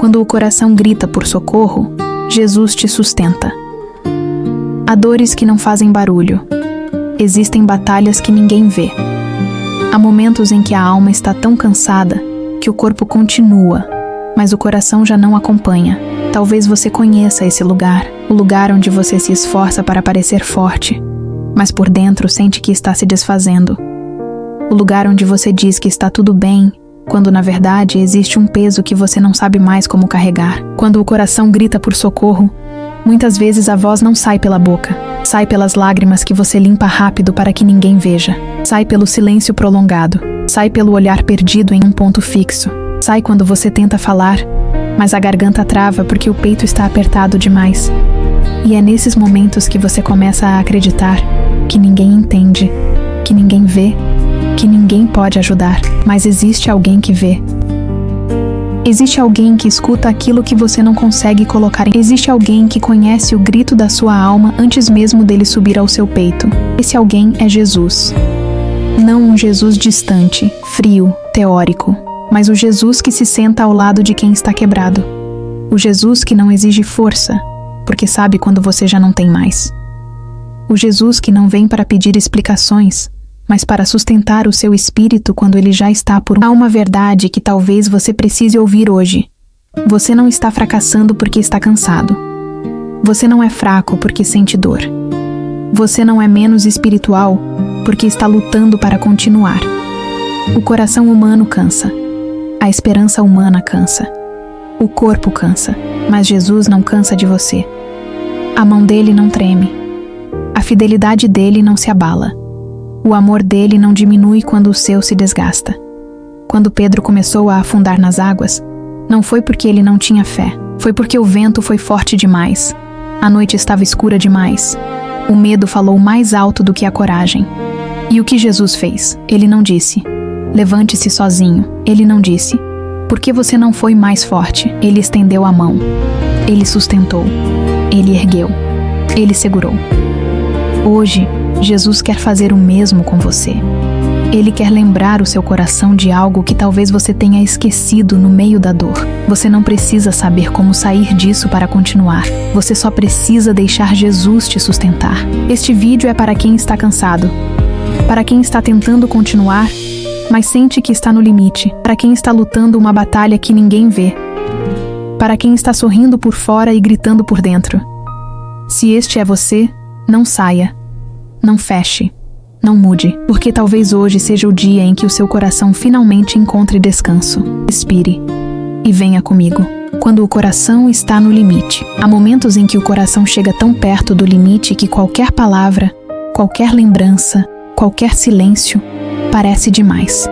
Quando o coração grita por socorro, Jesus te sustenta. Há dores que não fazem barulho. Existem batalhas que ninguém vê. Há momentos em que a alma está tão cansada que o corpo continua, mas o coração já não acompanha. Talvez você conheça esse lugar, o lugar onde você se esforça para parecer forte, mas por dentro sente que está se desfazendo. O lugar onde você diz que está tudo bem, quando na verdade existe um peso que você não sabe mais como carregar. Quando o coração grita por socorro, muitas vezes a voz não sai pela boca, sai pelas lágrimas que você limpa rápido para que ninguém veja, sai pelo silêncio prolongado, sai pelo olhar perdido em um ponto fixo, sai quando você tenta falar, mas a garganta trava porque o peito está apertado demais. E é nesses momentos que você começa a acreditar que ninguém entende, que ninguém vê, que ninguém pode ajudar, mas existe alguém que vê. Existe alguém que escuta aquilo que você não consegue colocar em... Existe alguém que conhece o grito da sua alma antes mesmo dele subir ao seu peito. Esse alguém é Jesus. Não um Jesus distante, frio, teórico, mas o Jesus que se senta ao lado de quem está quebrado. O Jesus que não exige força, porque sabe quando você já não tem mais. O Jesus que não vem para pedir explicações, mas para sustentar o seu espírito quando ele já está por... Há uma verdade que talvez você precise ouvir hoje. Você não está fracassando porque está cansado. Você não é fraco porque sente dor. Você não é menos espiritual porque está lutando para continuar. O coração humano cansa. A esperança humana cansa. O corpo cansa, mas Jesus não cansa de você. A mão dele não treme. A fidelidade dele não se abala. O amor dele não diminui quando o seu se desgasta. Quando Pedro começou a afundar nas águas, não foi porque ele não tinha fé, foi porque o vento foi forte demais. A noite estava escura demais. O medo falou mais alto do que a coragem. E o que Jesus fez? Ele não disse: levante-se sozinho. Ele não disse: por que você não foi mais forte? Ele estendeu a mão. Ele sustentou. Ele ergueu. Ele segurou. Hoje, Jesus quer fazer o mesmo com você. Ele quer lembrar o seu coração de algo que talvez você tenha esquecido no meio da dor. Você não precisa saber como sair disso para continuar. Você só precisa deixar Jesus te sustentar. Este vídeo é para quem está cansado, para quem está tentando continuar, mas sente que está no limite, para quem está lutando uma batalha que ninguém vê, para quem está sorrindo por fora e gritando por dentro. Se este é você, não saia, não feche, não mude, porque talvez hoje seja o dia em que o seu coração finalmente encontre descanso. Respire e venha comigo. Quando o coração está no limite, há momentos em que o coração chega tão perto do limite que qualquer palavra, qualquer lembrança, qualquer silêncio parece demais.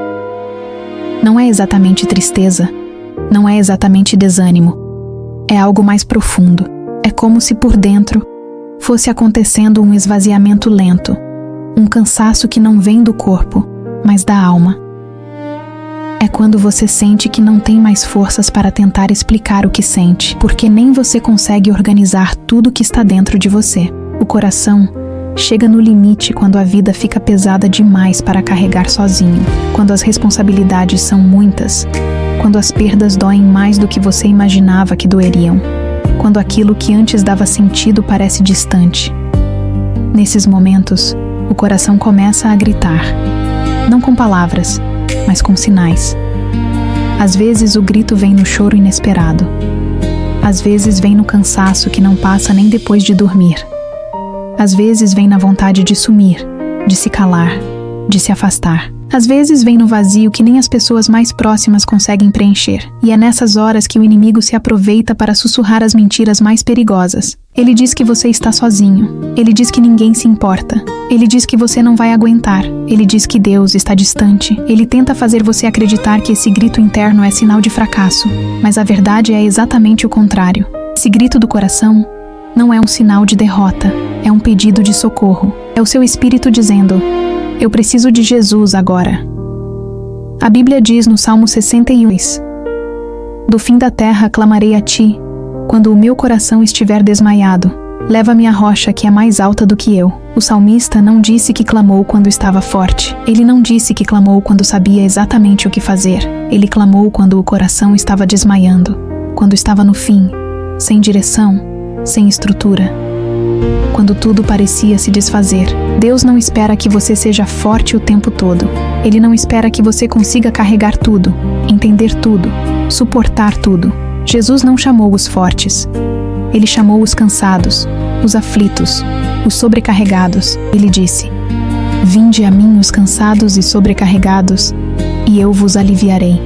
Não é exatamente tristeza, não é exatamente desânimo, é algo mais profundo. É como se por dentro fosse acontecendo um esvaziamento lento, um cansaço que não vem do corpo, mas da alma. É quando você sente que não tem mais forças para tentar explicar o que sente, porque nem você consegue organizar tudo que está dentro de você. O coração chega no limite quando a vida fica pesada demais para carregar sozinho, quando as responsabilidades são muitas, quando as perdas doem mais do que você imaginava que doeriam, quando aquilo que antes dava sentido parece distante. Nesses momentos, o coração começa a gritar, não com palavras, mas com sinais. Às vezes o grito vem no choro inesperado. Às vezes vem no cansaço que não passa nem depois de dormir. Às vezes vem na vontade de sumir, de se calar, de se afastar. Às vezes vem no vazio que nem as pessoas mais próximas conseguem preencher. E é nessas horas que o inimigo se aproveita para sussurrar as mentiras mais perigosas. Ele diz que você está sozinho. Ele diz que ninguém se importa. Ele diz que você não vai aguentar. Ele diz que Deus está distante. Ele tenta fazer você acreditar que esse grito interno é sinal de fracasso. Mas a verdade é exatamente o contrário. Esse grito do coração não é um sinal de derrota. É um pedido de socorro. É o seu espírito dizendo: eu preciso de Jesus agora. A Bíblia diz no Salmo 61: do fim da terra clamarei a ti, quando o meu coração estiver desmaiado. Leva-me à rocha que é mais alta do que eu. O salmista não disse que clamou quando estava forte. Ele não disse que clamou quando sabia exatamente o que fazer. Ele clamou quando o coração estava desmaiando. quando estava no fim, sem direção, sem estrutura. Quando tudo parecia se desfazer. Deus não espera que você seja forte o tempo todo. Ele não espera que você consiga carregar tudo, entender tudo, suportar tudo. Jesus não chamou os fortes. Ele chamou os cansados, os aflitos, os sobrecarregados. Ele disse: "Vinde a mim os cansados e sobrecarregados, e eu vos aliviarei."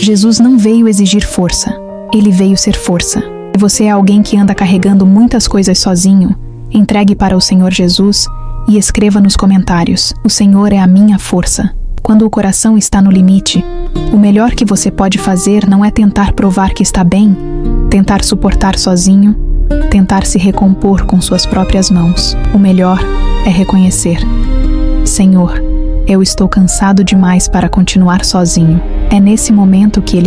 Jesus não veio exigir força. Ele veio ser força. Se você é alguém que anda carregando muitas coisas sozinho, entregue para o Senhor Jesus e escreva nos comentários: "O Senhor é a minha força." Quando o coração está no limite, o melhor que você pode fazer não é tentar provar que está bem, tentar suportar sozinho, tentar se recompor com suas próprias mãos. O melhor é reconhecer: "Senhor, eu estou cansado demais para continuar sozinho." É nesse momento que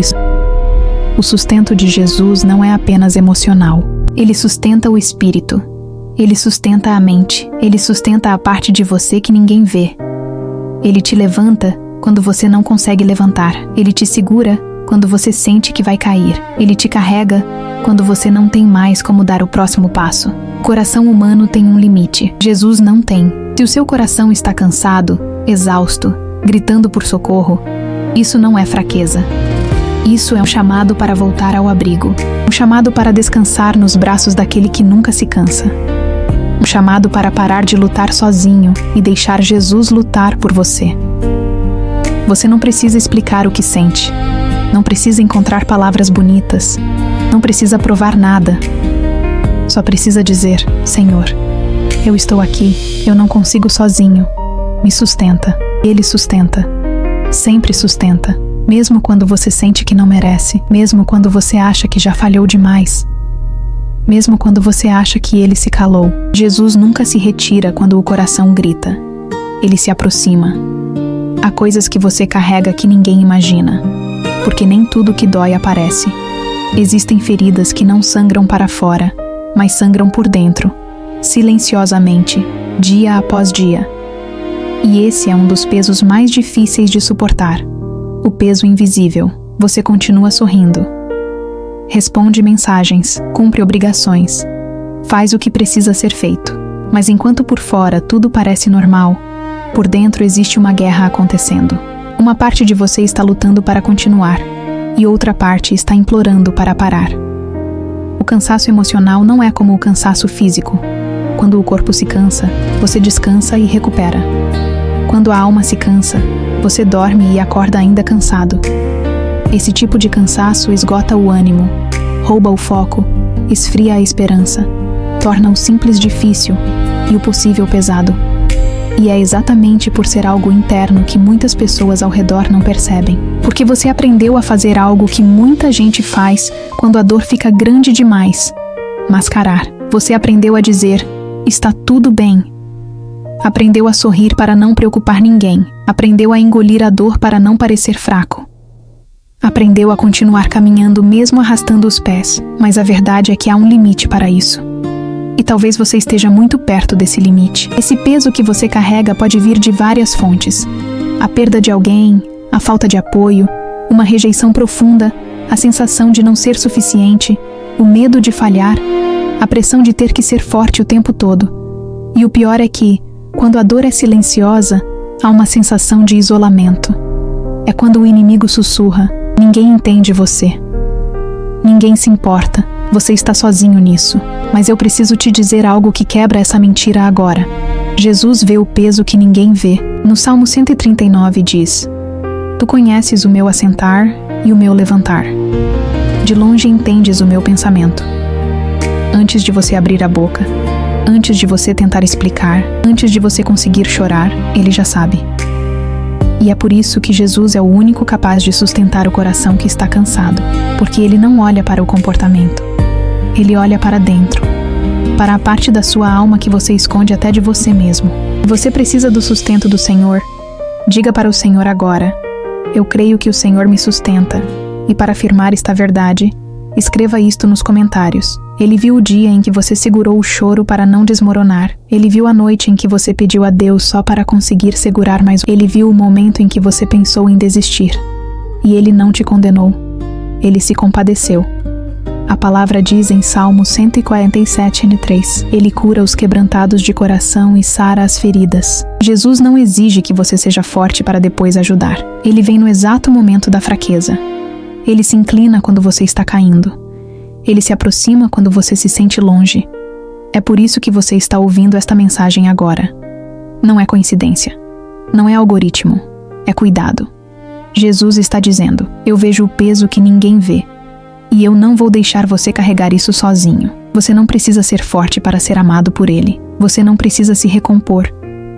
o sustento de Jesus não é apenas emocional. Ele sustenta o espírito. Ele sustenta a mente. Ele sustenta a parte de você que ninguém vê. Ele te levanta quando você não consegue levantar. Ele te segura quando você sente que vai cair. Ele te carrega quando você não tem mais como dar o próximo passo. O coração humano tem um limite. Jesus não tem. Se o seu coração está cansado, exausto, gritando por socorro, isso não é fraqueza. Isso é um chamado para voltar ao abrigo. Um chamado para descansar nos braços daquele que nunca se cansa. Um chamado para parar de lutar sozinho e deixar Jesus lutar por você. Você não precisa explicar o que sente. Não precisa encontrar palavras bonitas. Não precisa provar nada. Só precisa dizer: "Senhor, eu estou aqui. Eu não consigo sozinho. Me sustenta." Ele sustenta. Sempre sustenta. Mesmo quando você sente que não merece, mesmo quando você acha que já falhou demais, mesmo quando você acha que ele se calou. Jesus nunca se retira quando o coração grita. Ele se aproxima. Há coisas que você carrega que ninguém imagina, porque nem tudo que dói aparece. Existem feridas que não sangram para fora, mas sangram por dentro, silenciosamente, dia após dia. E esse é um dos pesos mais difíceis de suportar. O peso invisível. Você continua sorrindo. Responde mensagens, cumpre obrigações, faz o que precisa ser feito. Mas enquanto por fora tudo parece normal, por dentro existe uma guerra acontecendo. Uma parte de você está lutando para continuar, e outra parte está implorando para parar. O cansaço emocional não é como o cansaço físico. Quando o corpo se cansa, você descansa e recupera. Quando a alma se cansa, você dorme e acorda ainda cansado. Esse tipo de cansaço esgota o ânimo, rouba o foco, esfria a esperança, torna o simples difícil e o possível pesado. E é exatamente por ser algo interno que muitas pessoas ao redor não percebem. Porque você aprendeu a fazer algo que muita gente faz quando a dor fica grande demais: mascarar. Você aprendeu a dizer: "Está tudo bem." Aprendeu a sorrir para não preocupar ninguém. Aprendeu a engolir a dor para não parecer fraco. Aprendeu a continuar caminhando mesmo arrastando os pés. Mas a verdade é que há um limite para isso. E talvez você esteja muito perto desse limite. Esse peso que você carrega pode vir de várias fontes. A perda de alguém, a falta de apoio, uma rejeição profunda, a sensação de não ser suficiente, o medo de falhar, a pressão de ter que ser forte o tempo todo. E o pior é que, quando a dor é silenciosa, há uma sensação de isolamento. É quando o inimigo sussurra: "Ninguém entende você. Ninguém se importa. Você está sozinho nisso." Mas eu preciso te dizer algo que quebra essa mentira agora. Jesus vê o peso que ninguém vê. No Salmo 139 diz: "Tu conheces o meu assentar e o meu levantar. De longe entendes o meu pensamento." Antes de você abrir a boca, antes de você tentar explicar, antes de você conseguir chorar, ele já sabe. E é por isso que Jesus é o único capaz de sustentar o coração que está cansado, porque ele não olha para o comportamento. Ele olha para dentro, para a parte da sua alma que você esconde até de você mesmo. Você precisa do sustento do Senhor. Diga para o Senhor agora: "Eu creio que o Senhor me sustenta." E para afirmar esta verdade, escreva isto nos comentários. Ele viu o dia em que você segurou o choro para não desmoronar. Ele viu a noite em que você pediu a Deus só para conseguir segurar mais. Ele viu o momento em que você pensou em desistir. E ele não te condenou. Ele se compadeceu. A palavra diz em Salmo 147:3, Ele cura os quebrantados de coração e sara as feridas. Jesus não exige que você seja forte para depois ajudar. Ele vem no exato momento da fraqueza. Ele se inclina quando você está caindo. Ele se aproxima quando você se sente longe. É por isso que você está ouvindo esta mensagem agora. Não é coincidência. Não é algoritmo. É cuidado. Jesus está dizendo: eu vejo o peso que ninguém vê. E eu não vou deixar você carregar isso sozinho. Você não precisa ser forte para ser amado por Ele. Você não precisa se recompor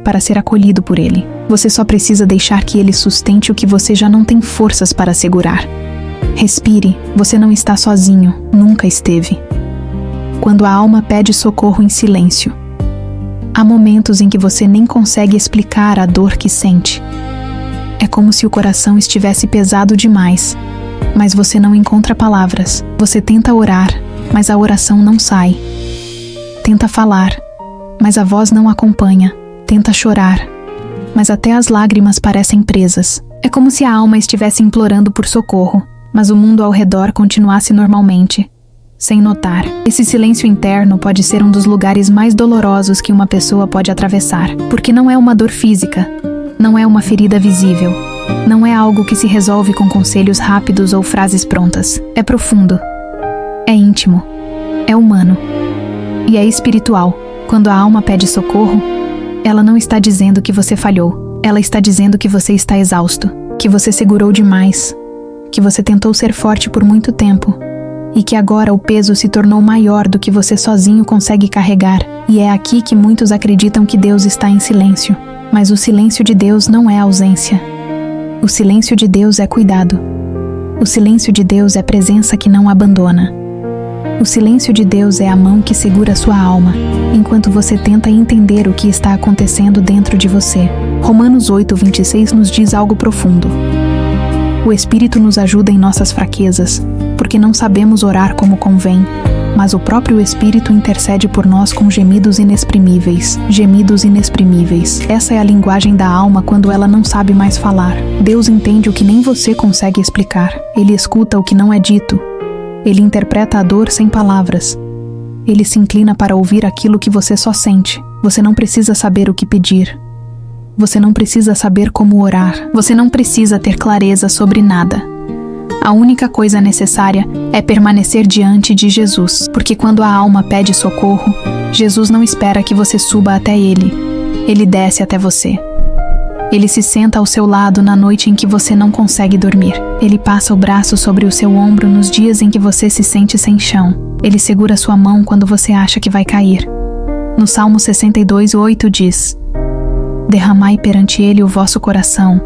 para ser acolhido por Ele. Você só precisa deixar que Ele sustente o que você já não tem forças para segurar. Respire, você não está sozinho, nunca esteve. Quando a alma pede socorro em silêncio, há momentos em que você nem consegue explicar a dor que sente. É como se o coração estivesse pesado demais, mas você não encontra palavras. Você tenta orar, mas a oração não sai. Tenta falar, mas a voz não acompanha. Tenta chorar, mas até as lágrimas parecem presas. É como se a alma estivesse implorando por socorro, mas o mundo ao redor continuasse normalmente, sem notar. Esse silêncio interno pode ser um dos lugares mais dolorosos que uma pessoa pode atravessar, porque não é uma dor física, não é uma ferida visível. Não é algo que se resolve com conselhos rápidos ou frases prontas. É profundo, é íntimo, é humano e é espiritual. Quando a alma pede socorro, ela não está dizendo que você falhou. Ela está dizendo que você está exausto, que você segurou demais, que você tentou ser forte por muito tempo e que agora o peso se tornou maior do que você sozinho consegue carregar. E é aqui que muitos acreditam que Deus está em silêncio. Mas o silêncio de Deus não é ausência. O silêncio de Deus é cuidado. O silêncio de Deus é presença que não abandona. O silêncio de Deus é a mão que segura sua alma, enquanto você tenta entender o que está acontecendo dentro de você. Romanos 8:26 nos diz algo profundo. O Espírito nos ajuda em nossas fraquezas, porque não sabemos orar como convém, mas o próprio Espírito intercede por nós com gemidos inexprimíveis. Gemidos inexprimíveis. Essa é a linguagem da alma quando ela não sabe mais falar. Deus entende o que nem você consegue explicar. Ele escuta o que não é dito. Ele interpreta a dor sem palavras. Ele se inclina para ouvir aquilo que você só sente. Você não precisa saber o que pedir. Você não precisa saber como orar. Você não precisa ter clareza sobre nada. A única coisa necessária é permanecer diante de Jesus, porque quando a alma pede socorro, Jesus não espera que você suba até Ele. Ele desce até você. Ele se senta ao seu lado na noite em que você não consegue dormir. Ele passa o braço sobre o seu ombro nos dias em que você se sente sem chão. Ele segura sua mão quando você acha que vai cair. No Salmo 62:8 diz: derramai perante Ele o vosso coração.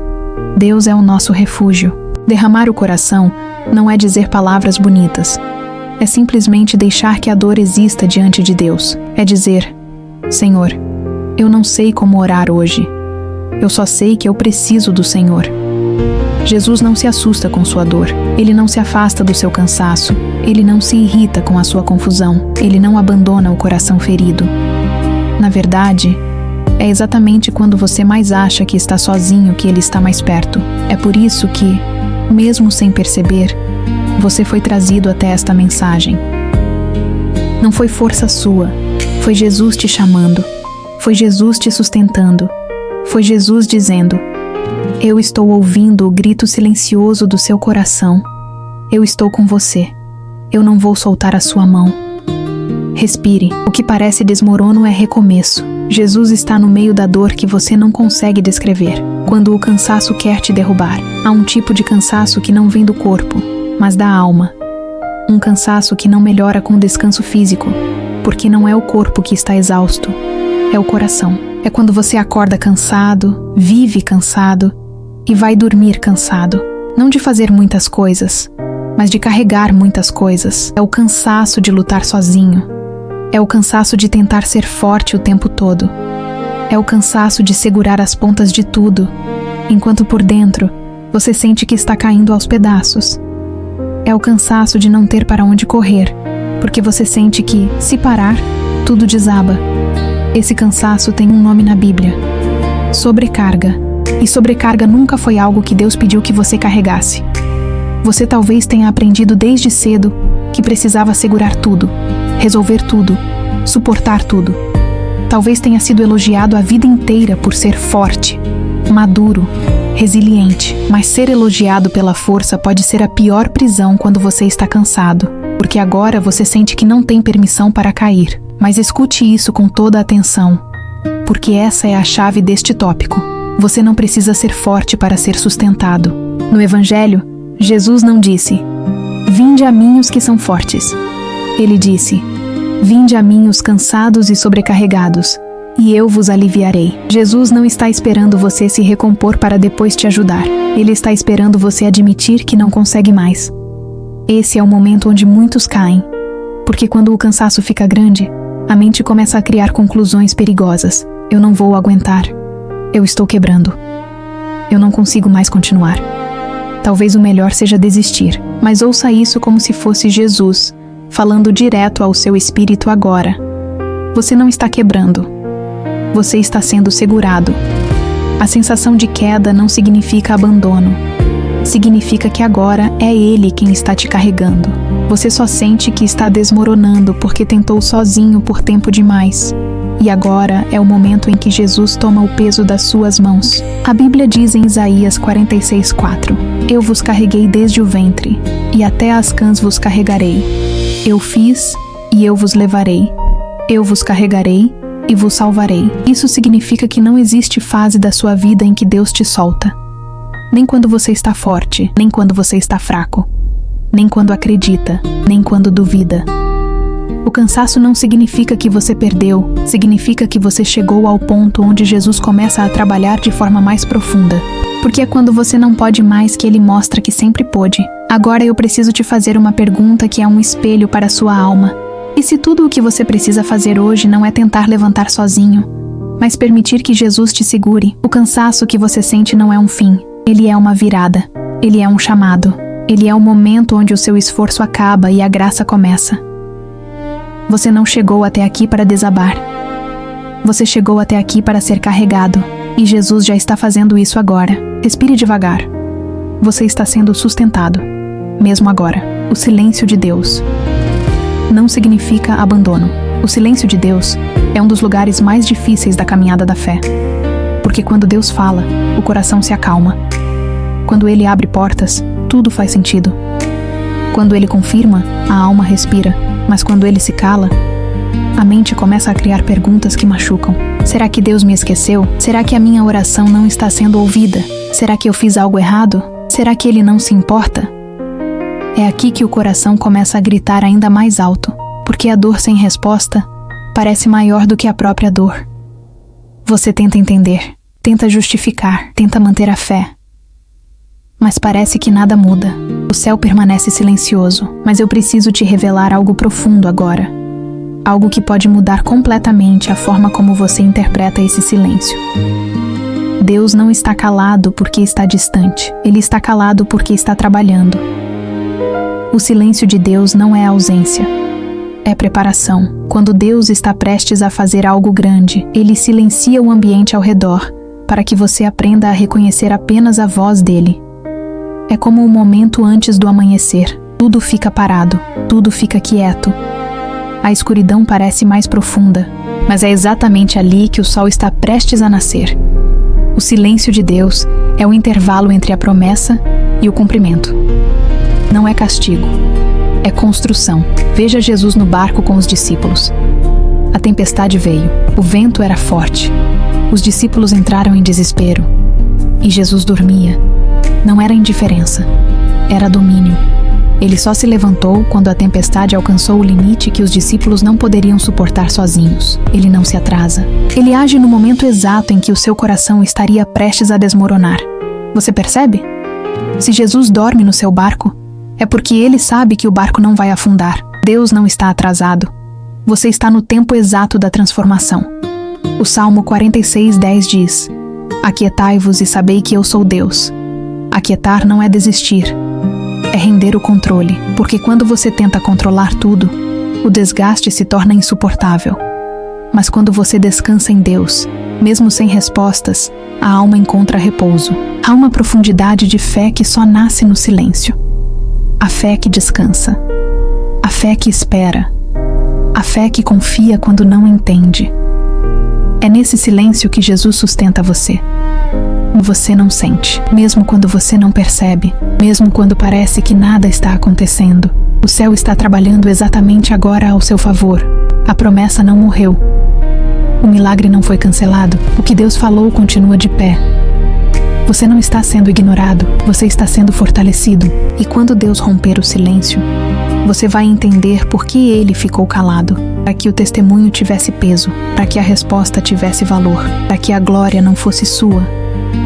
Deus é o nosso refúgio. Derramar o coração não é dizer palavras bonitas. É simplesmente deixar que a dor exista diante de Deus. É dizer: Senhor, eu não sei como orar hoje. Eu só sei que eu preciso do Senhor. Jesus não se assusta com sua dor. Ele não se afasta do seu cansaço. Ele não se irrita com a sua confusão. Ele não abandona o coração ferido. Na verdade, é exatamente quando você mais acha que está sozinho que Ele está mais perto. É por isso que, mesmo sem perceber, você foi trazido até esta mensagem. Não foi força sua, foi Jesus te chamando, foi Jesus te sustentando, foi Jesus dizendo: eu estou ouvindo o grito silencioso do seu coração, eu estou com você, eu não vou soltar a sua mão. Respire, o que parece desmorono é recomeço. Jesus está no meio da dor que você não consegue descrever. Quando o cansaço quer te derrubar, há um tipo de cansaço que não vem do corpo, mas da alma. Um cansaço que não melhora com o descanso físico, porque não é o corpo que está exausto, é o coração. É quando você acorda cansado, vive cansado e vai dormir cansado. Não de fazer muitas coisas, mas de carregar muitas coisas. É o cansaço de lutar sozinho. É o cansaço de tentar ser forte o tempo todo. É o cansaço de segurar as pontas de tudo, enquanto por dentro você sente que está caindo aos pedaços. É o cansaço de não ter para onde correr, porque você sente que, se parar, tudo desaba. Esse cansaço tem um nome na Bíblia: sobrecarga. E sobrecarga nunca foi algo que Deus pediu que você carregasse. Você talvez tenha aprendido desde cedo que precisava segurar tudo, resolver tudo, suportar tudo. Talvez tenha sido elogiado a vida inteira por ser forte, maduro, resiliente. Mas ser elogiado pela força pode ser a pior prisão quando você está cansado, porque agora você sente que não tem permissão para cair. Mas escute isso com toda a atenção, porque essa é a chave deste tópico. Você não precisa ser forte para ser sustentado. No Evangelho, Jesus não disse: "Vinde a mim os que são fortes". Ele disse: "Vinde a mim os cansados e sobrecarregados, e eu vos aliviarei". Jesus não está esperando você se recompor para depois te ajudar. Ele está esperando você admitir que não consegue mais. Esse é o momento onde muitos caem, porque quando o cansaço fica grande, a mente começa a criar conclusões perigosas. Eu não vou aguentar. Eu estou quebrando. Eu não consigo mais continuar. Talvez o melhor seja desistir, mas ouça isso como se fosse Jesus, falando direto ao seu espírito agora. Você não está quebrando. Você está sendo segurado. A sensação de queda não significa abandono. Significa que agora é Ele quem está te carregando. Você só sente que está desmoronando porque tentou sozinho por tempo demais. E agora é o momento em que Jesus toma o peso das suas mãos. A Bíblia diz em Isaías 46:4: "Eu vos carreguei desde o ventre, e até as cãs vos carregarei. Eu fiz, e eu vos levarei. Eu vos carregarei, e vos salvarei". Isso significa que não existe fase da sua vida em que Deus te solta. Nem quando você está forte, nem quando você está fraco. Nem quando acredita, nem quando duvida. O cansaço não significa que você perdeu, significa que você chegou ao ponto onde Jesus começa a trabalhar de forma mais profunda. Porque é quando você não pode mais que Ele mostra que sempre pôde. Agora eu preciso te fazer uma pergunta que é um espelho para a sua alma. E se tudo o que você precisa fazer hoje não é tentar levantar sozinho, mas permitir que Jesus te segure? O cansaço que você sente não é um fim, ele é uma virada, ele é um chamado, ele é o momento onde o seu esforço acaba e a graça começa. Você não chegou até aqui para desabar. Você chegou até aqui para ser carregado, e Jesus já está fazendo isso agora. Respire devagar. Você está sendo sustentado, mesmo agora. O silêncio de Deus não significa abandono. O silêncio de Deus é um dos lugares mais difíceis da caminhada da fé. Porque quando Deus fala, o coração se acalma. Quando Ele abre portas, tudo faz sentido. Quando Ele confirma, a alma respira. Mas quando Ele se cala, a mente começa a criar perguntas que machucam. Será que Deus me esqueceu? Será que a minha oração não está sendo ouvida? Será que eu fiz algo errado? Será que Ele não se importa? É aqui que o coração começa a gritar ainda mais alto, porque a dor sem resposta parece maior do que a própria dor. Você tenta entender, tenta justificar, tenta manter a fé. Mas parece que nada muda. O céu permanece silencioso, mas eu preciso te revelar algo profundo agora. Algo que pode mudar completamente a forma como você interpreta esse silêncio. Deus não está calado porque está distante. Ele está calado porque está trabalhando. O silêncio de Deus não é ausência. É preparação. Quando Deus está prestes a fazer algo grande, Ele silencia o ambiente ao redor, para que você aprenda a reconhecer apenas a voz dele. É como o momento antes do amanhecer. Tudo fica parado, tudo fica quieto. A escuridão parece mais profunda, mas é exatamente ali que o sol está prestes a nascer. O silêncio de Deus é o intervalo entre a promessa e o cumprimento. Não é castigo, é construção. Veja Jesus no barco com os discípulos. A tempestade veio, o vento era forte. Os discípulos entraram em desespero. E Jesus dormia. Não era indiferença, era domínio. Ele só se levantou quando a tempestade alcançou o limite que os discípulos não poderiam suportar sozinhos. Ele não se atrasa. Ele age no momento exato em que o seu coração estaria prestes a desmoronar. Você percebe? Se Jesus dorme no seu barco, é porque Ele sabe que o barco não vai afundar. Deus não está atrasado. Você está no tempo exato da transformação. O Salmo 46:10 diz: "Aquietai-vos e sabei que eu sou Deus." Aquietar não é desistir, é render o controle, porque quando você tenta controlar tudo, o desgaste se torna insuportável. Mas quando você descansa em Deus, mesmo sem respostas, a alma encontra repouso. Há uma profundidade de fé que só nasce no silêncio. A fé que descansa. A fé que espera. A fé que confia quando não entende. É nesse silêncio que Jesus sustenta você. Você não sente, mesmo quando você não percebe, mesmo quando parece que nada está acontecendo. O céu está trabalhando exatamente agora ao seu favor. A promessa não morreu. O milagre não foi cancelado. O que Deus falou continua de pé. Você não está sendo ignorado, você está sendo fortalecido. E quando Deus romper o silêncio, você vai entender por que Ele ficou calado. Para que o testemunho tivesse peso, para que a resposta tivesse valor, para que a glória não fosse sua,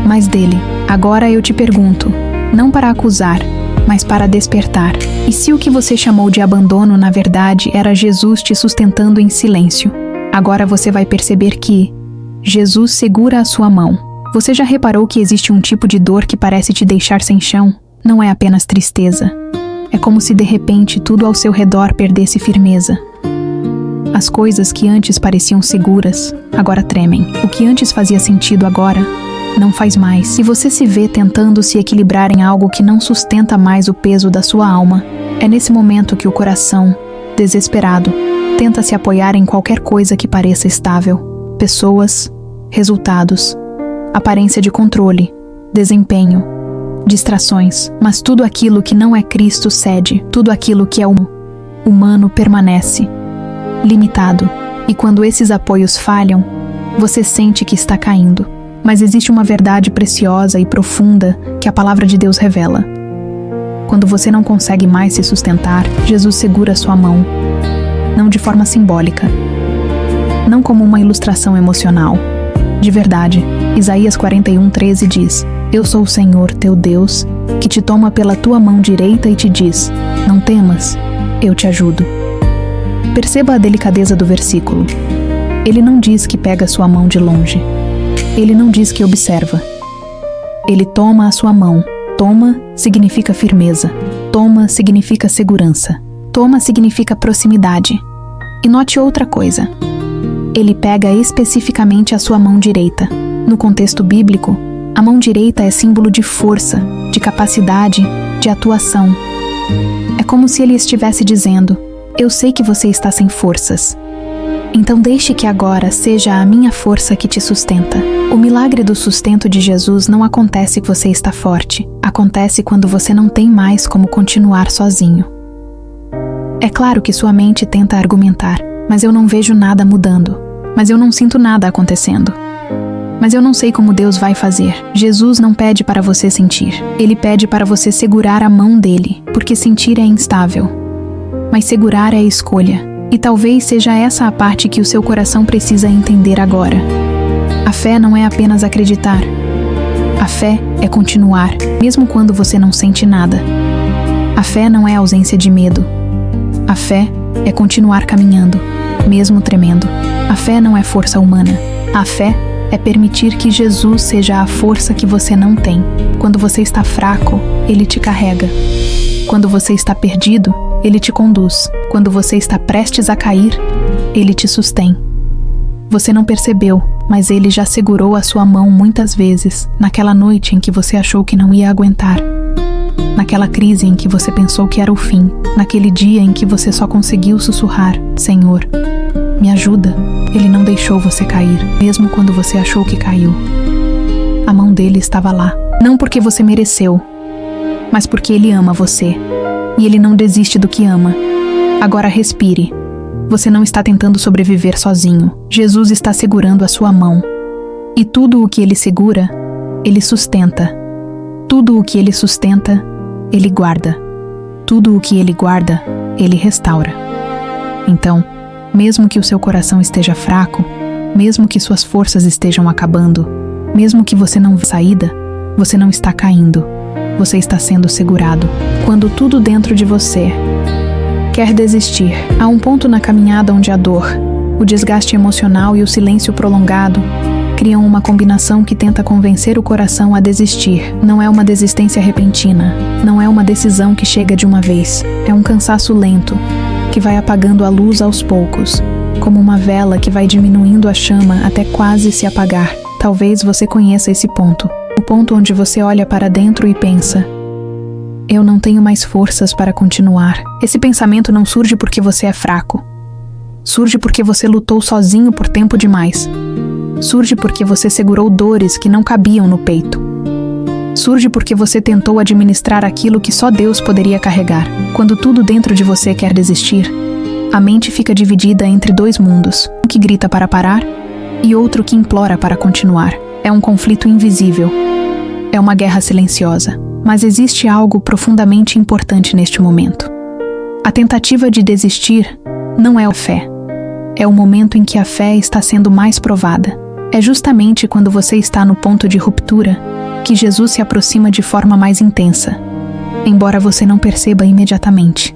mas dele. Agora eu te pergunto, não para acusar, mas para despertar. E se o que você chamou de abandono, na verdade, era Jesus te sustentando em silêncio? Agora você vai perceber que Jesus segura a sua mão. Você já reparou que existe um tipo de dor que parece te deixar sem chão? Não é apenas tristeza. É como se de repente tudo ao seu redor perdesse firmeza. As coisas que antes pareciam seguras, agora tremem. O que antes fazia sentido agora não faz mais. Se você se vê tentando se equilibrar em algo que não sustenta mais o peso da sua alma, é nesse momento que o coração, desesperado, tenta se apoiar em qualquer coisa que pareça estável. Pessoas, resultados, aparência de controle, desempenho, distrações. Mas tudo aquilo que não é Cristo cede. Tudo aquilo que é humano permanece limitado. E quando esses apoios falham, você sente que está caindo. Mas existe uma verdade preciosa e profunda que a palavra de Deus revela. Quando você não consegue mais se sustentar, Jesus segura sua mão. Não de forma simbólica. Não como uma ilustração emocional. De verdade, Isaías 41:13 diz: Eu sou o Senhor, teu Deus, que te toma pela tua mão direita e te diz: Não temas, eu te ajudo. Perceba a delicadeza do versículo. Ele não diz que pega sua mão de longe. Ele não diz que observa. Ele toma a sua mão. Toma significa firmeza. Toma significa segurança. Toma significa proximidade. E note outra coisa. Ele pega especificamente a sua mão direita. No contexto bíblico, a mão direita é símbolo de força, de capacidade, de atuação. É como se ele estivesse dizendo: Eu sei que você está sem forças. Então deixe que agora seja a minha força que te sustenta. O milagre do sustento de Jesus não acontece quando você está forte. Acontece quando você não tem mais como continuar sozinho. É claro que sua mente tenta argumentar, mas eu não vejo nada mudando. Mas eu não sinto nada acontecendo. Mas eu não sei como Deus vai fazer. Jesus não pede para você sentir. Ele pede para você segurar a mão dele, porque sentir é instável. Mas segurar é escolha. E talvez seja essa a parte que o seu coração precisa entender agora. A fé não é apenas acreditar. A fé é continuar, mesmo quando você não sente nada. A fé não é ausência de medo. A fé é continuar caminhando, mesmo tremendo. A fé não é força humana. A fé é permitir que Jesus seja a força que você não tem. Quando você está fraco, Ele te carrega. Quando você está perdido, Ele te conduz. Quando você está prestes a cair, Ele te sustém. Você não percebeu, mas Ele já segurou a sua mão muitas vezes, naquela noite em que você achou que não ia aguentar. Naquela crise em que você pensou que era o fim. Naquele dia em que você só conseguiu sussurrar: Senhor, me ajuda. Ele não deixou você cair, mesmo quando você achou que caiu. A mão dele estava lá, não porque você mereceu, mas porque Ele ama você. E Ele não desiste do que ama. Agora respire. Você não está tentando sobreviver sozinho. Jesus está segurando a sua mão. E tudo o que Ele segura, Ele sustenta. Tudo o que Ele sustenta, Ele guarda. Tudo o que Ele guarda, Ele restaura. Então, mesmo que o seu coração esteja fraco, mesmo que suas forças estejam acabando, mesmo que você não vê saída, você não está caindo. Você está sendo segurado. Quando tudo dentro de você quer desistir, há um ponto na caminhada onde a dor, o desgaste emocional e o silêncio prolongado criam uma combinação que tenta convencer o coração a desistir. Não é uma desistência repentina, não é uma decisão que chega de uma vez. É um cansaço lento, que vai apagando a luz aos poucos, como uma vela que vai diminuindo a chama até quase se apagar. Talvez você conheça esse ponto. O ponto onde você olha para dentro e pensa: Eu não tenho mais forças para continuar. Esse pensamento não surge porque você é fraco. Surge porque você lutou sozinho por tempo demais. Surge porque você segurou dores que não cabiam no peito. Surge porque você tentou administrar aquilo que só Deus poderia carregar. Quando tudo dentro de você quer desistir, a mente fica dividida entre dois mundos, um que grita para parar e outro que implora para continuar. É um conflito invisível. É uma guerra silenciosa. Mas existe algo profundamente importante neste momento. A tentativa de desistir não é a fé. É o momento em que a fé está sendo mais provada. É justamente quando você está no ponto de ruptura que Jesus se aproxima de forma mais intensa, embora você não perceba imediatamente.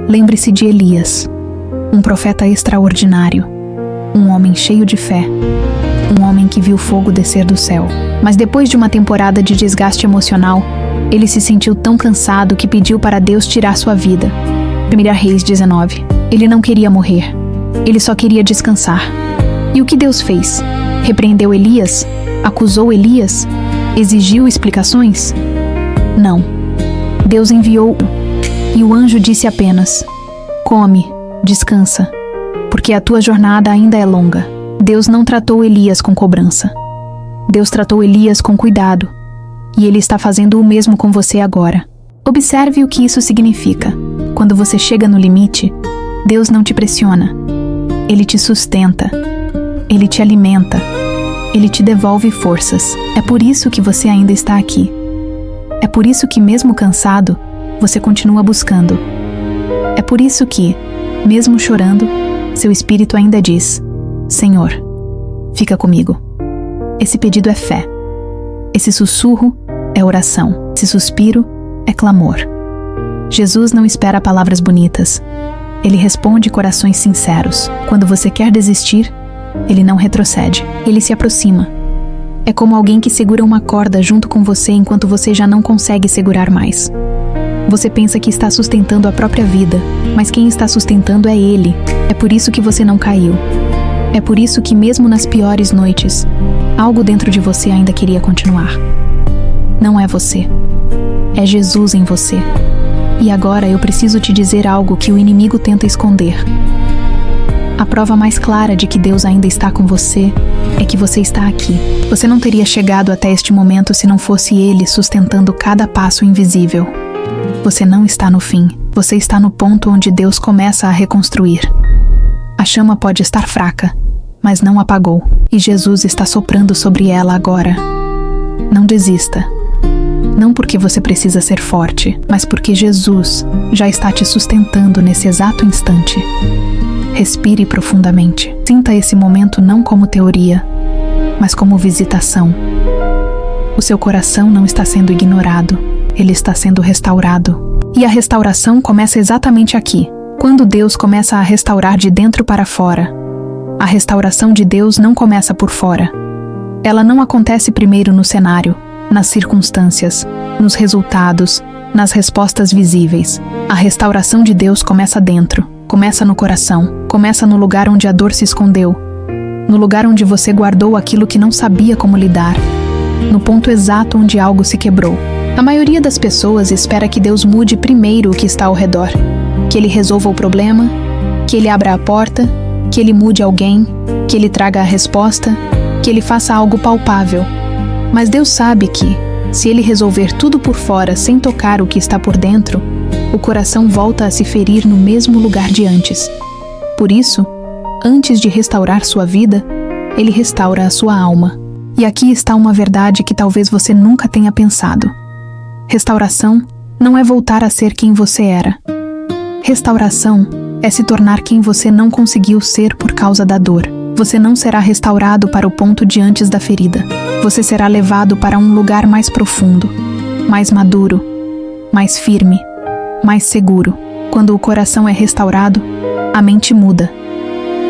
Lembre-se de Elias, um profeta extraordinário, um homem cheio de fé, um homem que viu fogo descer do céu. Mas depois de uma temporada de desgaste emocional, ele se sentiu tão cansado que pediu para Deus tirar sua vida. 1 Reis 19. Ele não queria morrer. Ele só queria descansar. E o que Deus fez? Repreendeu Elias? Acusou Elias? Exigiu explicações? Não. Deus enviou e o anjo disse apenas: come, descansa, porque a tua jornada ainda é longa. Deus não tratou Elias com cobrança. Deus tratou Elias com cuidado. E Ele está fazendo o mesmo com você agora. Observe o que isso significa. Quando você chega no limite, Deus não te pressiona. Ele te sustenta. Ele te alimenta. Ele te devolve forças. É por isso que você ainda está aqui. É por isso que, mesmo cansado, você continua buscando. É por isso que, mesmo chorando, seu espírito ainda diz: Senhor, fica comigo. Esse pedido é fé. Esse sussurro é oração. Esse suspiro é clamor. Jesus não espera palavras bonitas. Ele responde corações sinceros. Quando você quer desistir, Ele não retrocede. Ele se aproxima. É como alguém que segura uma corda junto com você enquanto você já não consegue segurar mais. Você pensa que está sustentando a própria vida, mas quem está sustentando é Ele. É por isso que você não caiu. É por isso que, mesmo nas piores noites, algo dentro de você ainda queria continuar. Não é você. É Jesus em você. E agora eu preciso te dizer algo que o inimigo tenta esconder. A prova mais clara de que Deus ainda está com você é que você está aqui. Você não teria chegado até este momento se não fosse Ele sustentando cada passo invisível. Você não está no fim. Você está no ponto onde Deus começa a reconstruir. A chama pode estar fraca, mas não apagou. E Jesus está soprando sobre ela agora. Não desista. Não porque você precisa ser forte, mas porque Jesus já está te sustentando nesse exato instante. Respire profundamente. Sinta esse momento não como teoria, mas como visitação. O seu coração não está sendo ignorado, ele está sendo restaurado. E a restauração começa exatamente aqui. Quando Deus começa a restaurar de dentro para fora, a restauração de Deus não começa por fora. Ela não acontece primeiro no cenário, nas circunstâncias, nos resultados, nas respostas visíveis. A restauração de Deus começa dentro, começa no coração, começa no lugar onde a dor se escondeu, no lugar onde você guardou aquilo que não sabia como lidar, no ponto exato onde algo se quebrou. A maioria das pessoas espera que Deus mude primeiro o que está ao redor, que Ele resolva o problema, que Ele abra a porta, que Ele mude alguém, que Ele traga a resposta, que Ele faça algo palpável. Mas Deus sabe que, se Ele resolver tudo por fora sem tocar o que está por dentro, o coração volta a se ferir no mesmo lugar de antes. Por isso, antes de restaurar sua vida, Ele restaura a sua alma. E aqui está uma verdade que talvez você nunca tenha pensado. Restauração não é voltar a ser quem você era. Restauração é se tornar quem você não conseguiu ser por causa da dor. Você não será restaurado para o ponto de antes da ferida. Você será levado para um lugar mais profundo, mais maduro, mais firme, mais seguro. Quando o coração é restaurado, a mente muda.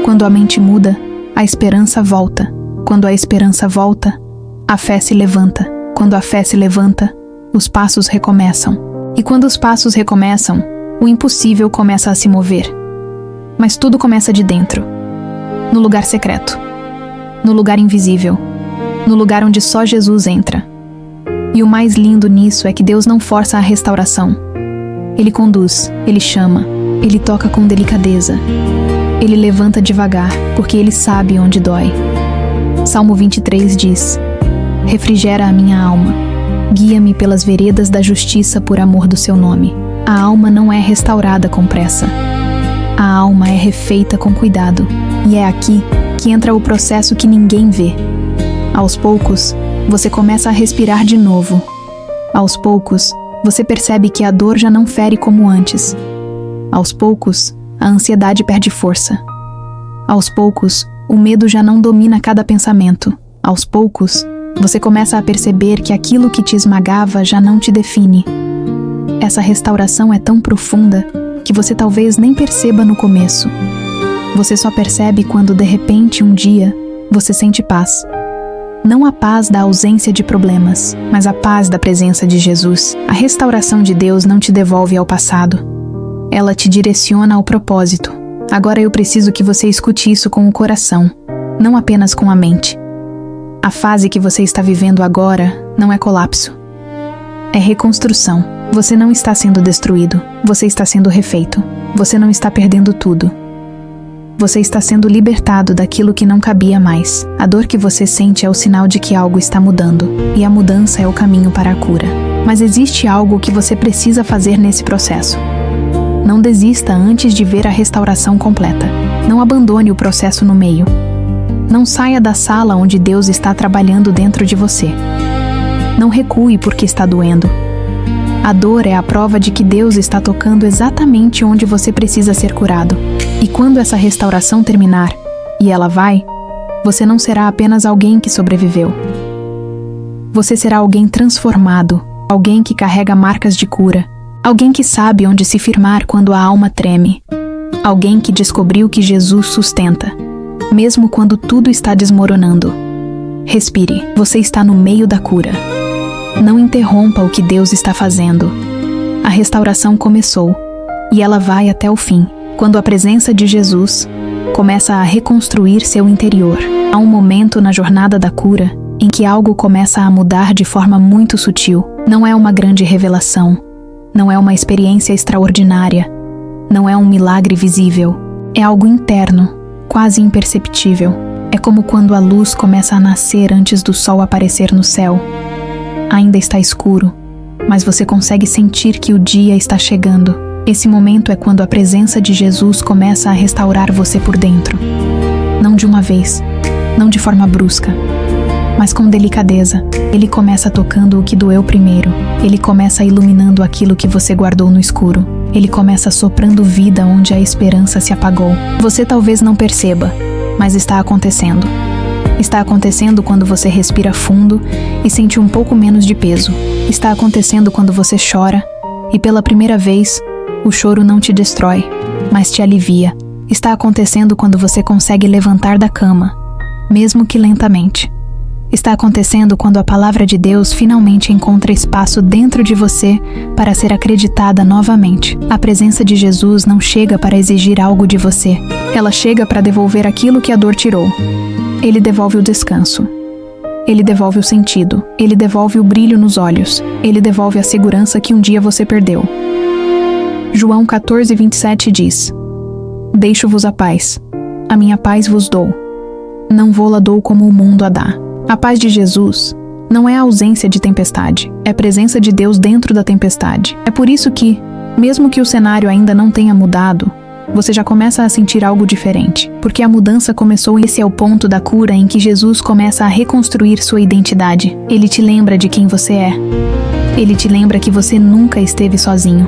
Quando a mente muda, a esperança volta. Quando a esperança volta, a fé se levanta. Quando a fé se levanta, os passos recomeçam. E quando os passos recomeçam, o impossível começa a se mover. Mas tudo começa de dentro. No lugar secreto. No lugar invisível. No lugar onde só Jesus entra. E o mais lindo nisso é que Deus não força a restauração. Ele conduz, Ele chama, Ele toca com delicadeza. Ele levanta devagar, porque Ele sabe onde dói. Salmo 23 diz: refrigera a minha alma, guia-me pelas veredas da justiça por amor do seu nome. A alma não é restaurada com pressa. A alma é refeita com cuidado, e é aqui que entra o processo que ninguém vê. Aos poucos, você começa a respirar de novo. Aos poucos, você percebe que a dor já não fere como antes. Aos poucos, a ansiedade perde força. Aos poucos, o medo já não domina cada pensamento. Aos poucos, você começa a perceber que aquilo que te esmagava já não te define. Essa restauração é tão profunda que você talvez nem perceba no começo. Você só percebe quando, de repente, um dia, você sente paz. Não a paz da ausência de problemas, mas a paz da presença de Jesus. A restauração de Deus não te devolve ao passado. Ela te direciona ao propósito. Agora eu preciso que você escute isso com o coração, não apenas com a mente. A fase que você está vivendo agora não é colapso. É reconstrução. Você não está sendo destruído. Você está sendo refeito. Você não está perdendo tudo. Você está sendo libertado daquilo que não cabia mais. A dor que você sente é o sinal de que algo está mudando, e a mudança é o caminho para a cura. Mas existe algo que você precisa fazer nesse processo. Não desista antes de ver a restauração completa. Não abandone o processo no meio. Não saia da sala onde Deus está trabalhando dentro de você. Não recue porque está doendo. A dor é a prova de que Deus está tocando exatamente onde você precisa ser curado. E quando essa restauração terminar, e ela vai, você não será apenas alguém que sobreviveu. Você será alguém transformado, alguém que carrega marcas de cura, alguém que sabe onde se firmar quando a alma treme, alguém que descobriu que Jesus sustenta, mesmo quando tudo está desmoronando. Respire, você está no meio da cura. Não interrompa o que Deus está fazendo. A restauração começou, e ela vai até o fim, quando a presença de Jesus começa a reconstruir seu interior. Há um momento na jornada da cura em que algo começa a mudar de forma muito sutil. Não é uma grande revelação, não é uma experiência extraordinária, não é um milagre visível. É algo interno, quase imperceptível. É como quando a luz começa a nascer antes do sol aparecer no céu. Ainda está escuro, mas você consegue sentir que o dia está chegando. Esse momento é quando a presença de Jesus começa a restaurar você por dentro. Não de uma vez, não de forma brusca, mas com delicadeza. Ele começa tocando o que doeu primeiro. Ele começa iluminando aquilo que você guardou no escuro. Ele começa soprando vida onde a esperança se apagou. Você talvez não perceba, mas está acontecendo. Está acontecendo quando você respira fundo e sente um pouco menos de peso. Está acontecendo quando você chora e, pela primeira vez, o choro não te destrói, mas te alivia. Está acontecendo quando você consegue levantar da cama, mesmo que lentamente. Está acontecendo quando a palavra de Deus finalmente encontra espaço dentro de você para ser acreditada novamente. A presença de Jesus não chega para exigir algo de você. Ela chega para devolver aquilo que a dor tirou. Ele devolve o descanso. Ele devolve o sentido. Ele devolve o brilho nos olhos. Ele devolve a segurança que um dia você perdeu. João 14:27 diz: deixo-vos a paz. A minha paz vos dou. Não vô-la dou como o mundo a dá. A paz de Jesus não é a ausência de tempestade, é a presença de Deus dentro da tempestade. É por isso que, mesmo que o cenário ainda não tenha mudado, você já começa a sentir algo diferente, porque a mudança começou. Esse é o ponto da cura em que Jesus começa a reconstruir sua identidade. Ele te lembra de quem você é. Ele te lembra que você nunca esteve sozinho.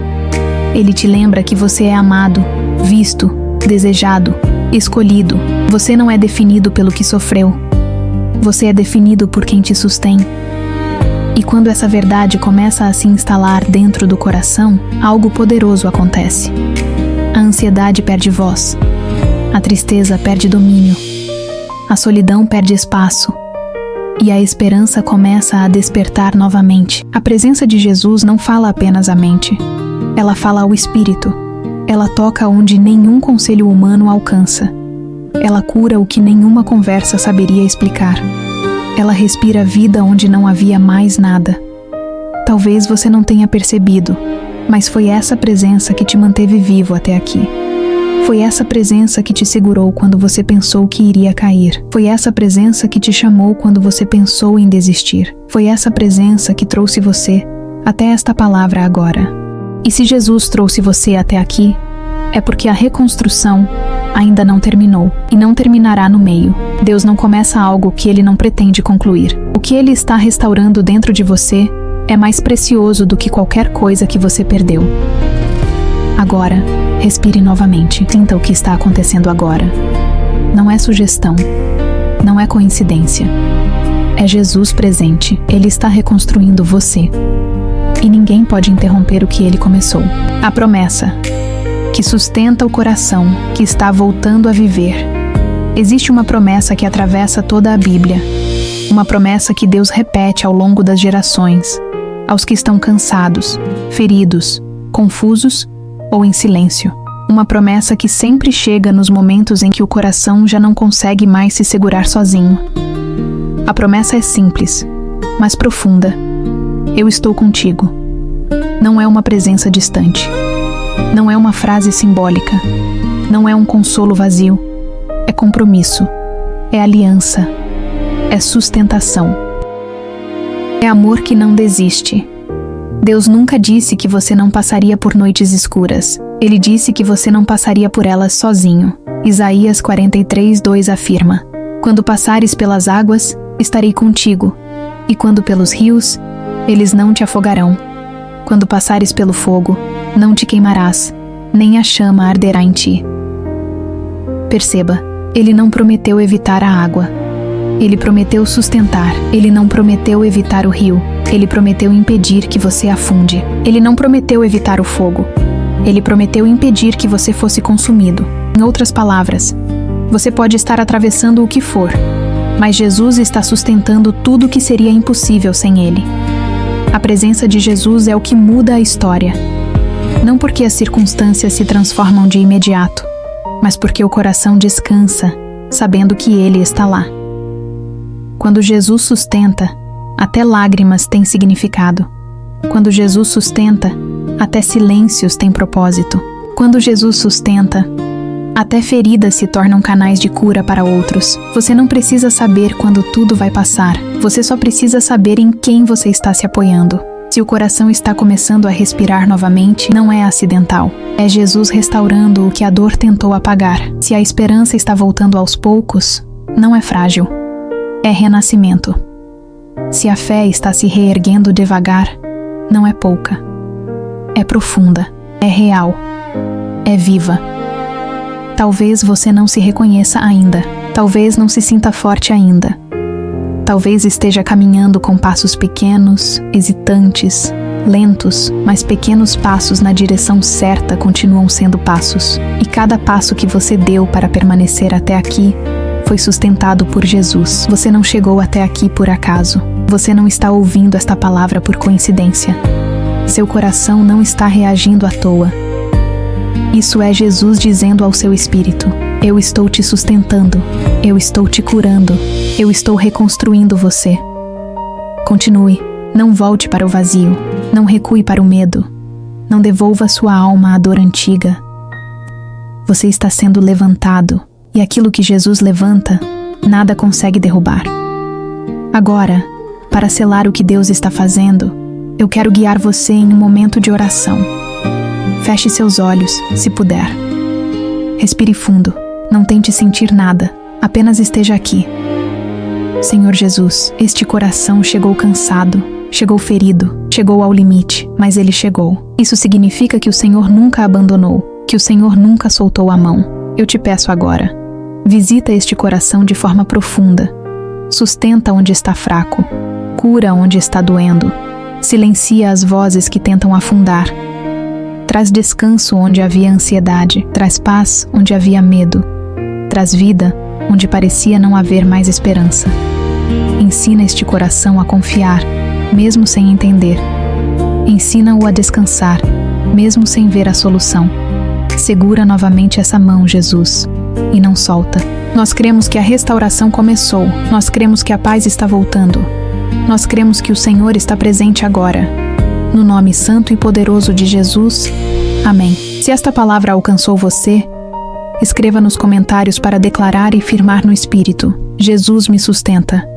Ele te lembra que você é amado, visto, desejado, escolhido. Você não é definido pelo que sofreu. Você é definido por quem te sustém. E quando essa verdade começa a se instalar dentro do coração, algo poderoso acontece. A ansiedade perde voz. A tristeza perde domínio. A solidão perde espaço. E a esperança começa a despertar novamente. A presença de Jesus não fala apenas à mente. Ela fala ao espírito. Ela toca onde nenhum conselho humano alcança. Ela cura o que nenhuma conversa saberia explicar. Ela respira vida onde não havia mais nada. Talvez você não tenha percebido, mas foi essa presença que te manteve vivo até aqui. Foi essa presença que te segurou quando você pensou que iria cair. Foi essa presença que te chamou quando você pensou em desistir. Foi essa presença que trouxe você até esta palavra agora. E se Jesus trouxe você até aqui, é porque a reconstrução ainda não terminou e não terminará no meio. Deus não começa algo que Ele não pretende concluir. O que Ele está restaurando dentro de você é mais precioso do que qualquer coisa que você perdeu. Agora, respire novamente. Sinta o que está acontecendo agora. Não é sugestão. Não é coincidência. É Jesus presente. Ele está reconstruindo você. E ninguém pode interromper o que Ele começou. A promessa que sustenta o coração que está voltando a viver. Existe uma promessa que atravessa toda a Bíblia. Uma promessa que Deus repete ao longo das gerações, aos que estão cansados, feridos, confusos ou em silêncio. Uma promessa que sempre chega nos momentos em que o coração já não consegue mais se segurar sozinho. A promessa é simples, mas profunda. Eu estou contigo. Não é uma presença distante. Não é uma frase simbólica. Não é um consolo vazio. É compromisso. É aliança. É sustentação. É amor que não desiste. Deus nunca disse que você não passaria por noites escuras. Ele disse que você não passaria por elas sozinho. Isaías 43:2 afirma: Quando passares pelas águas, estarei contigo, e quando pelos rios, eles não te afogarão. Quando passares pelo fogo, não te queimarás, nem a chama arderá em ti. Perceba, Ele não prometeu evitar a água. Ele prometeu sustentar. Ele não prometeu evitar o rio. Ele prometeu impedir que você afunde. Ele não prometeu evitar o fogo. Ele prometeu impedir que você fosse consumido. Em outras palavras, você pode estar atravessando o que for, mas Jesus está sustentando tudo o que seria impossível sem Ele. A presença de Jesus é o que muda a história. Não porque as circunstâncias se transformam de imediato, mas porque o coração descansa, sabendo que Ele está lá. Quando Jesus sustenta, até lágrimas têm significado. Quando Jesus sustenta, até silêncios têm propósito. Quando Jesus sustenta, até feridas se tornam canais de cura para outros. Você não precisa saber quando tudo vai passar. Você só precisa saber em quem você está se apoiando. Se o coração está começando a respirar novamente, não é acidental. É Jesus restaurando o que a dor tentou apagar. Se a esperança está voltando aos poucos, não é frágil. É renascimento. Se a fé está se reerguendo devagar, não é pouca. É profunda, é real, é viva. Talvez você não se reconheça ainda. Talvez não se sinta forte ainda. Talvez esteja caminhando com passos pequenos, hesitantes, lentos, mas pequenos passos na direção certa continuam sendo passos. E cada passo que você deu para permanecer até aqui foi sustentado por Jesus. Você não chegou até aqui por acaso. Você não está ouvindo esta palavra por coincidência. Seu coração não está reagindo à toa. Isso é Jesus dizendo ao seu espírito: eu estou te sustentando, eu estou te curando, eu estou reconstruindo você. Continue, não volte para o vazio, não recue para o medo, não devolva sua alma à dor antiga. Você está sendo levantado, e aquilo que Jesus levanta, nada consegue derrubar. Agora, para selar o que Deus está fazendo, eu quero guiar você em um momento de oração. Feche seus olhos, se puder. Respire fundo, não tente sentir nada, apenas esteja aqui. Senhor Jesus, este coração chegou cansado, chegou ferido, chegou ao limite, mas ele chegou. Isso significa que o Senhor nunca abandonou, que o Senhor nunca soltou a mão. Eu te peço agora, visita este coração de forma profunda. Sustenta onde está fraco, cura onde está doendo, silencia as vozes que tentam afundar. Traz descanso onde havia ansiedade, traz paz onde havia medo, traz vida onde parecia não haver mais esperança. Ensina este coração a confiar, mesmo sem entender. Ensina-o a descansar, mesmo sem ver a solução. Segura novamente essa mão, Jesus, e não solta. Nós cremos que a restauração começou. Nós cremos que a paz está voltando. Nós cremos que o Senhor está presente agora. No nome santo e poderoso de Jesus. Amém. Se esta palavra alcançou você, escreva nos comentários para declarar e firmar no Espírito: Jesus me sustenta.